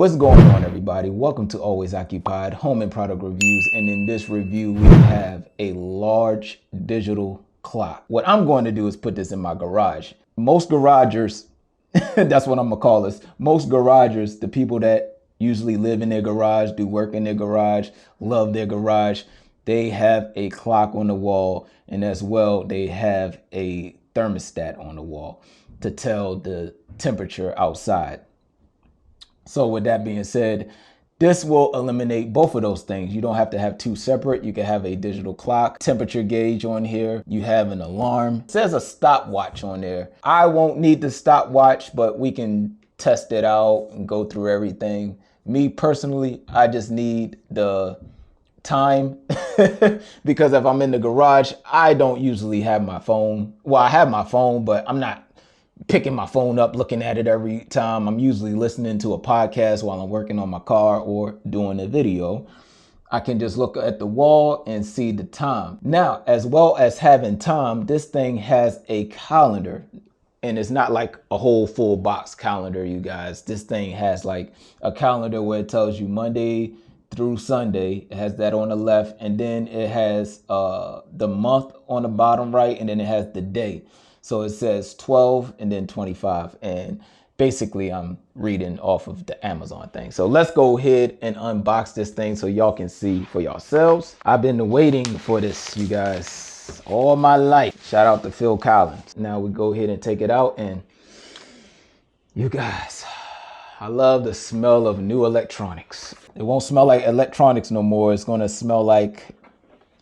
What's going on, everybody? Welcome to Always Occupied Home and Product Reviews. And in this review, we have a large digital clock. What I'm going to do is put this in my garage. Most garagers, that's what I'm gonna call this. Most garagers, the people that usually live in their garage, do work in their garage, love their garage, they have a clock on the wall, and as well, they have a thermostat on the wall to tell the temperature outside. So with that being said, this will eliminate both of those things. You don't have to have two separate. You can have a digital clock, temperature gauge on here. You have an alarm. It says a stopwatch on there. I won't need the stopwatch, but we can test it out and go through everything. Me personally, I just need the time because if I'm in the garage, I don't usually have my phone. Well, I have my phone, but I'm not picking my phone up, looking at it every time. I'm usually listening to a podcast while I'm working on my car or doing a video. I can just look at the wall and see the time. Now, as well as having time, this thing has a calendar, and it's not like a whole full box calendar, you guys. This thing has like a calendar where it tells you Monday through Sunday. It has that on the left, and then it has the month on the bottom right, and then it has the day. So it says 12 and then 25. And basically I'm reading off of the Amazon thing. So let's go ahead and unbox this thing so y'all can see for yourselves. I've been waiting for this, you guys, all my life. Shout out to Phil Collins. Now we go ahead and take it out, and you guys, I love the smell of new electronics. It won't smell like electronics no more. It's gonna smell like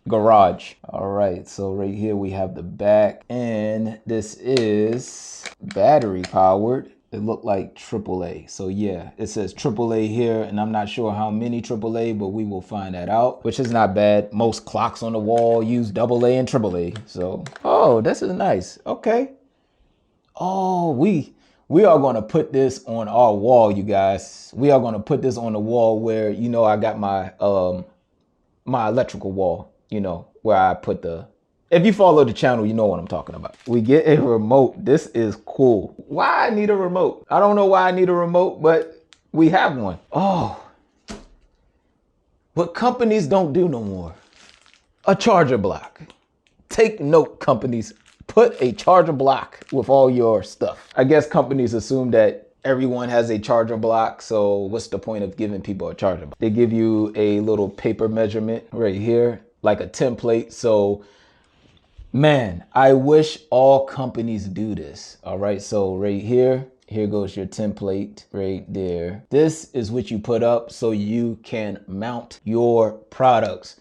garage. All right, so right here we have the back, and this is battery powered. It looked like AAA. So yeah, it says AAA here, and I'm not sure how many AAA, but we will find that out, which is not bad. Most clocks on the wall use AA and AAA. So, oh, this is nice. Okay. Oh, we are going to put this on our wall, you guys. We are going to put this on the wall where, you know, I got my my electrical wall, you know, where I put if you follow the channel, you know what I'm talking about. We get a remote. This is cool. Why I need a remote? I don't know why I need a remote, but we have one. Oh, what companies don't do no more. A charger block. Take note, companies. Put a charger block with all your stuff. I guess companies assume that everyone has a charger block, so what's the point of giving people a charger block? They give you a little paper measurement right here, like a template. So, man, I wish all companies do this. All right, so right here goes your template right there. This is what you put up so you can mount your products.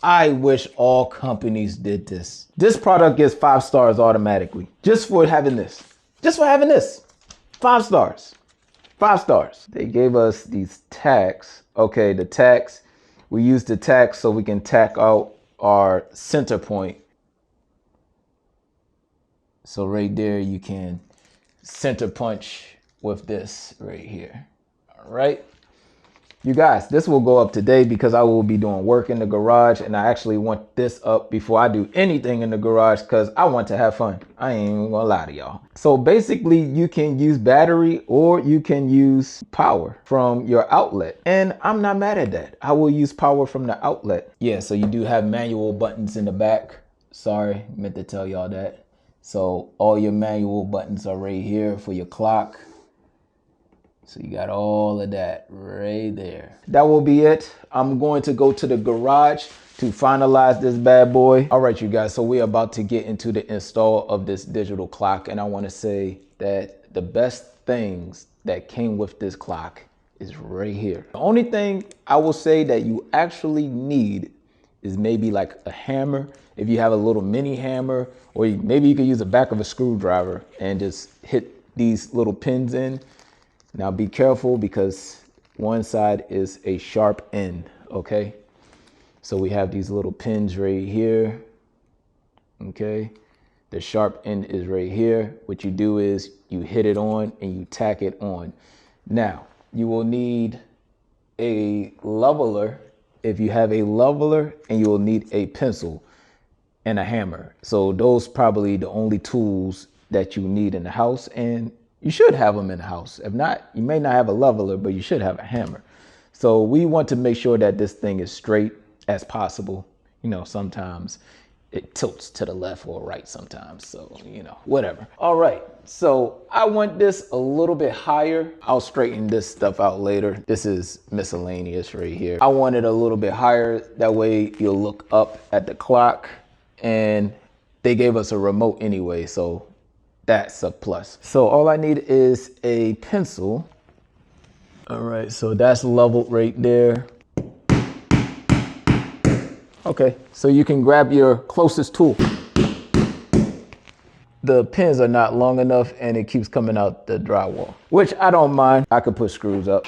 I wish all companies did this. This product gets 5 stars automatically just for having this. Just for having this. 5 stars. 5 stars. They gave us these tacks. Okay, the tacks. We use the tacks so we can tack out our center point. So right there you can center punch with this right here. All right. You guys, this will go up today because I will be doing work in the garage, and I actually want this up before I do anything in the garage because I want to have fun. I ain't even gonna lie to y'all. So basically you can use battery or you can use power from your outlet, and I'm not mad at that. I will use power from the outlet. Yeah, so you do have manual buttons in the back. Sorry, meant to tell y'all that. So all your manual buttons are right here for your clock. So you got all of that right there. That will be it. I'm going to go to the garage to finalize this bad boy. All right, you guys, so we're about to get into the install of this digital clock. And I want to say that the best things that came with this clock is right here. The only thing I will say that you actually need is maybe like a hammer. If you have a little mini hammer, or maybe you could use the back of a screwdriver and just hit these little pins in. Now be careful because one side is a sharp end, okay? So we have these little pins right here, okay? The sharp end is right here. What you do is you hit it on and you tack it on. Now, you will need a leveler. If you have a leveler, and you will need a pencil and a hammer. So those probably the only tools that you need in the house, and You should have them in the house. If not, you may not have a leveler, but you should have a hammer. So we want to make sure that this thing is straight as possible. You know, sometimes it tilts to the left or right sometimes. So, you know, whatever. All right. So I want this a little bit higher. I'll straighten this stuff out later. This is miscellaneous right here. I want it a little bit higher. That way you'll look up at the clock, and they gave us a remote anyway. So that's a plus. So all I need is a pencil. All right, so that's leveled right there. Okay, so you can grab your closest tool. The pins are not long enough and it keeps coming out the drywall, which I don't mind. I could put screws up.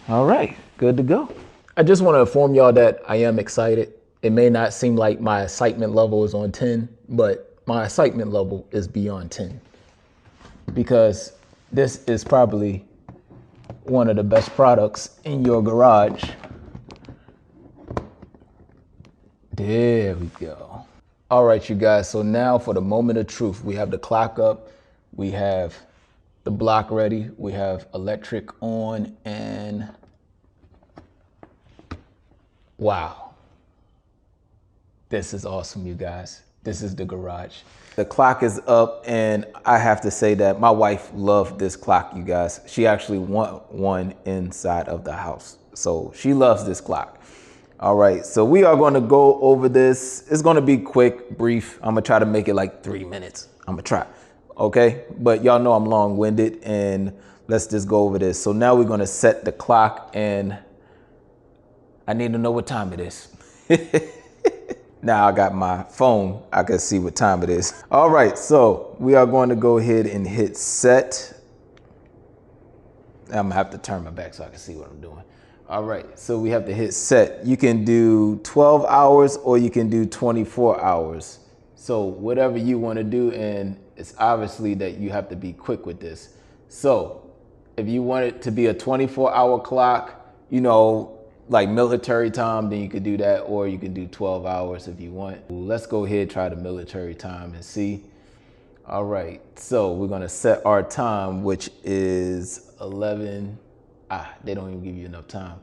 All right, good to go. I just want to inform y'all that I am excited. It may not seem like my excitement level is on 10, but my excitement level is beyond 10, because this is probably one of the best products in your garage. There we go. All right, you guys, so now for the moment of truth. We have the clock up, we have the block ready, we have electric on, and wow. This is awesome, you guys. This is the garage. The clock is up, and I have to say that my wife loved this clock, you guys. She actually want one inside of the house. So she loves this clock. All right, so we are gonna go over this. It's gonna be quick, brief. I'm gonna try to make it like 3 minutes. I'm gonna try, okay? But y'all know I'm long-winded, and let's just go over this. So now we're gonna set the clock, and I need to know what time it is. Now I got my phone, I can see what time it is. All right, so we are going to go ahead and hit set. I'm gonna have to turn my back so I can see what I'm doing. All right, so we have to hit set. You can do 12 hours or you can do 24 hours. So whatever you want to do, and it's obviously that you have to be quick with this. So if you want it to be a 24-hour clock, you know, like military time, then you could do that, or you can do 12 hours if you want. Let's go ahead, try the military time and see. All right, so we're gonna set our time, which is 11. They don't even give you enough time.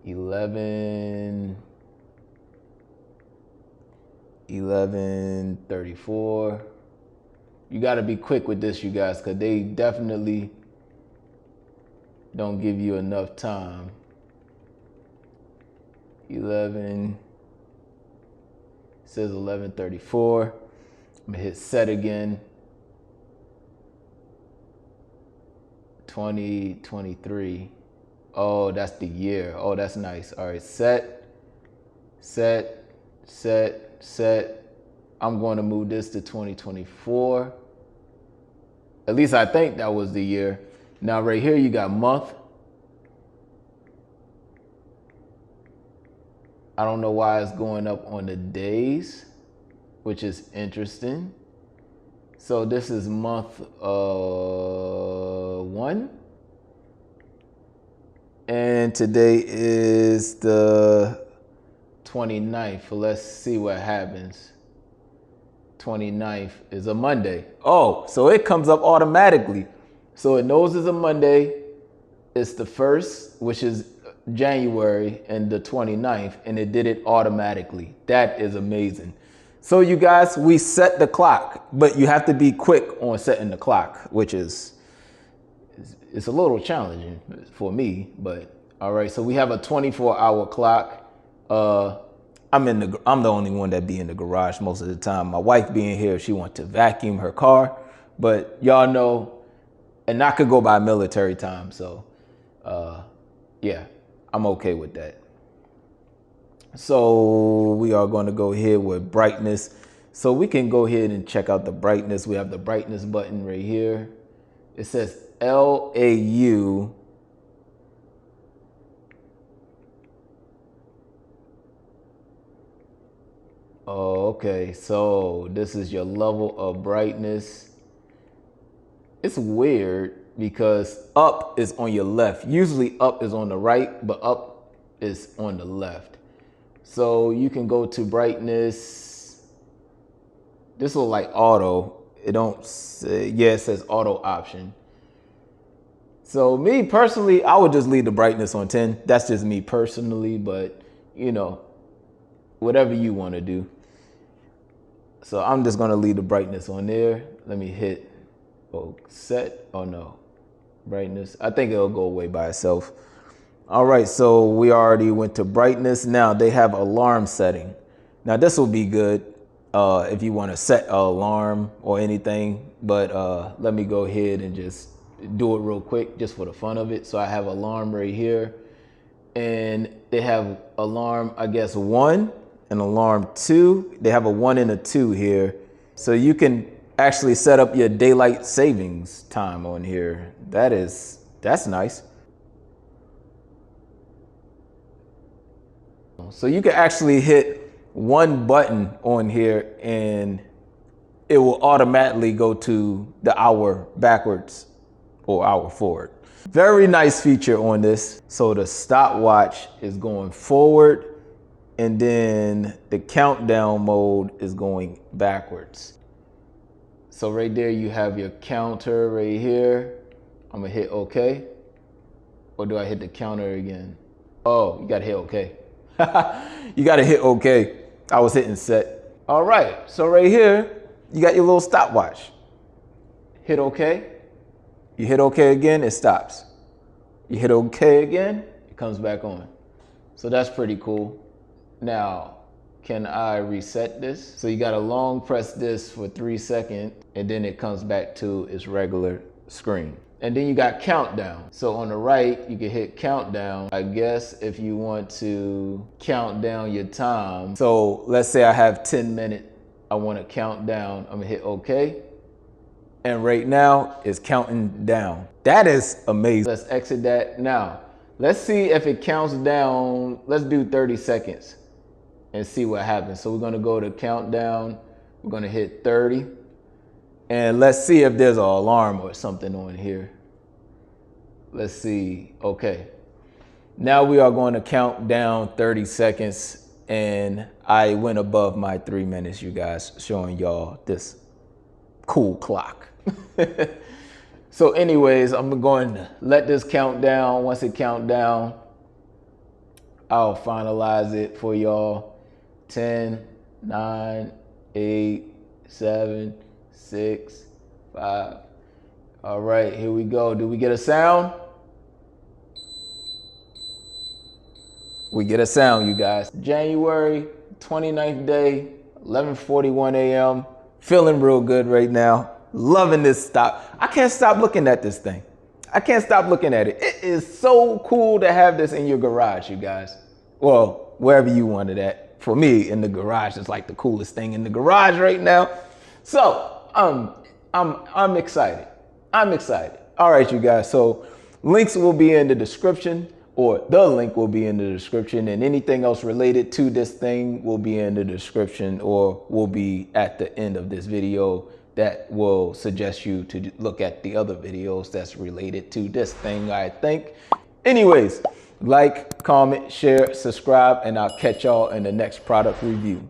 11:34. You gotta be quick with this, you guys, because they definitely don't give you enough time. 11, says 11:34. I'm gonna hit set again. 2023. Oh, that's the year. Oh, that's nice. All right, set. I'm going to move this to 2024. At least I think that was the year. Now right here you got month. I don't know why it's going up on the days, which is interesting. So this is month 1. And today is the 29th. Let's see what happens. 29th is a Monday. Oh, so it comes up automatically. So it knows it's a Monday. It's the 1st, which is January, and the 29th, and it did it automatically. That is amazing. So you guys, we set the clock, but you have to be quick on setting the clock, which is, it's a little challenging for me, but all right. So we have a 24-hour clock. I'm the only one that be in the garage most of the time. My wife being here, she wants to vacuum her car, but y'all know, and I could go by military time. So yeah, I'm okay with that. So we are going to go ahead with brightness. So we can go ahead and check out the brightness. We have the brightness button right here. It says LAU. Oh, okay. So this is your level of brightness. It's weird because up is on your left. Usually up is on the right, but up is on the left. So you can go to brightness. This look like auto. It don't say, yeah, it says auto option. So me personally, I would just leave the brightness on 10. That's just me personally, but you know, whatever you want to do. So I'm just gonna leave the brightness on there. Let me hit set. Oh no, brightness. I think it'll go away by itself. All right, so we already went to brightness. Now they have alarm setting. Now this will be good if you want to set an alarm or anything, but let me go ahead and just do it real quick just for the fun of it. So I have alarm right here, and they have alarm, I guess 1 and alarm 2. They have a 1 and a 2 here. So you can actually set up your daylight savings time on here. That's nice. So you can actually hit one button on here and it will automatically go to the hour backwards or hour forward. Very nice feature on this. So the stopwatch is going forward and then the countdown mode is going backwards. So right there you have your counter right here. I'm gonna hit OK. Or do I hit the counter again? Oh, you gotta hit OK. You gotta hit OK. I was hitting set. All right, so right here, you got your little stopwatch. Hit OK. You hit OK again, it stops. You hit OK again, it comes back on. So that's pretty cool. Now, can I reset this? So you gotta long press this for 3 seconds and then it comes back to its regular screen. And then you got countdown. So on the right, you can hit countdown. I guess if you want to count down your time. So let's say I have 10 minutes. I want to count down. I'm gonna hit OK. And right now it's counting down. That is amazing. Let's exit that. Now, let's see if it counts down. Let's do 30 seconds and see what happens. So we're gonna go to countdown. We're gonna hit 30. And let's see if there's an alarm or something on here. Let's see. Okay. Now we are going to count down 30 seconds. And I went above my 3 minutes, you guys, showing y'all this cool clock. So anyways, I'm going to let this count down. Once it count down, I'll finalize it for y'all. 10, 9, 8, 7, 6, 5. All right, here we go. Do we get a sound? We get a sound, you guys. January 29th day, 11:41 a.m. Feeling real good right now. Loving this stop. I can't stop looking at this thing. I can't stop looking at it. It is so cool to have this in your garage, you guys. Well, wherever you want it at. For me, in the garage, it's like the coolest thing in the garage right now. So, I'm excited. I'm excited. All right, you guys. So links will be in the description, or the link will be in the description, and anything else related to this thing will be in the description or will be at the end of this video that will suggest you to look at the other videos that's related to this thing, I think. Anyways, like, comment, share, subscribe, and I'll catch y'all in the next product review.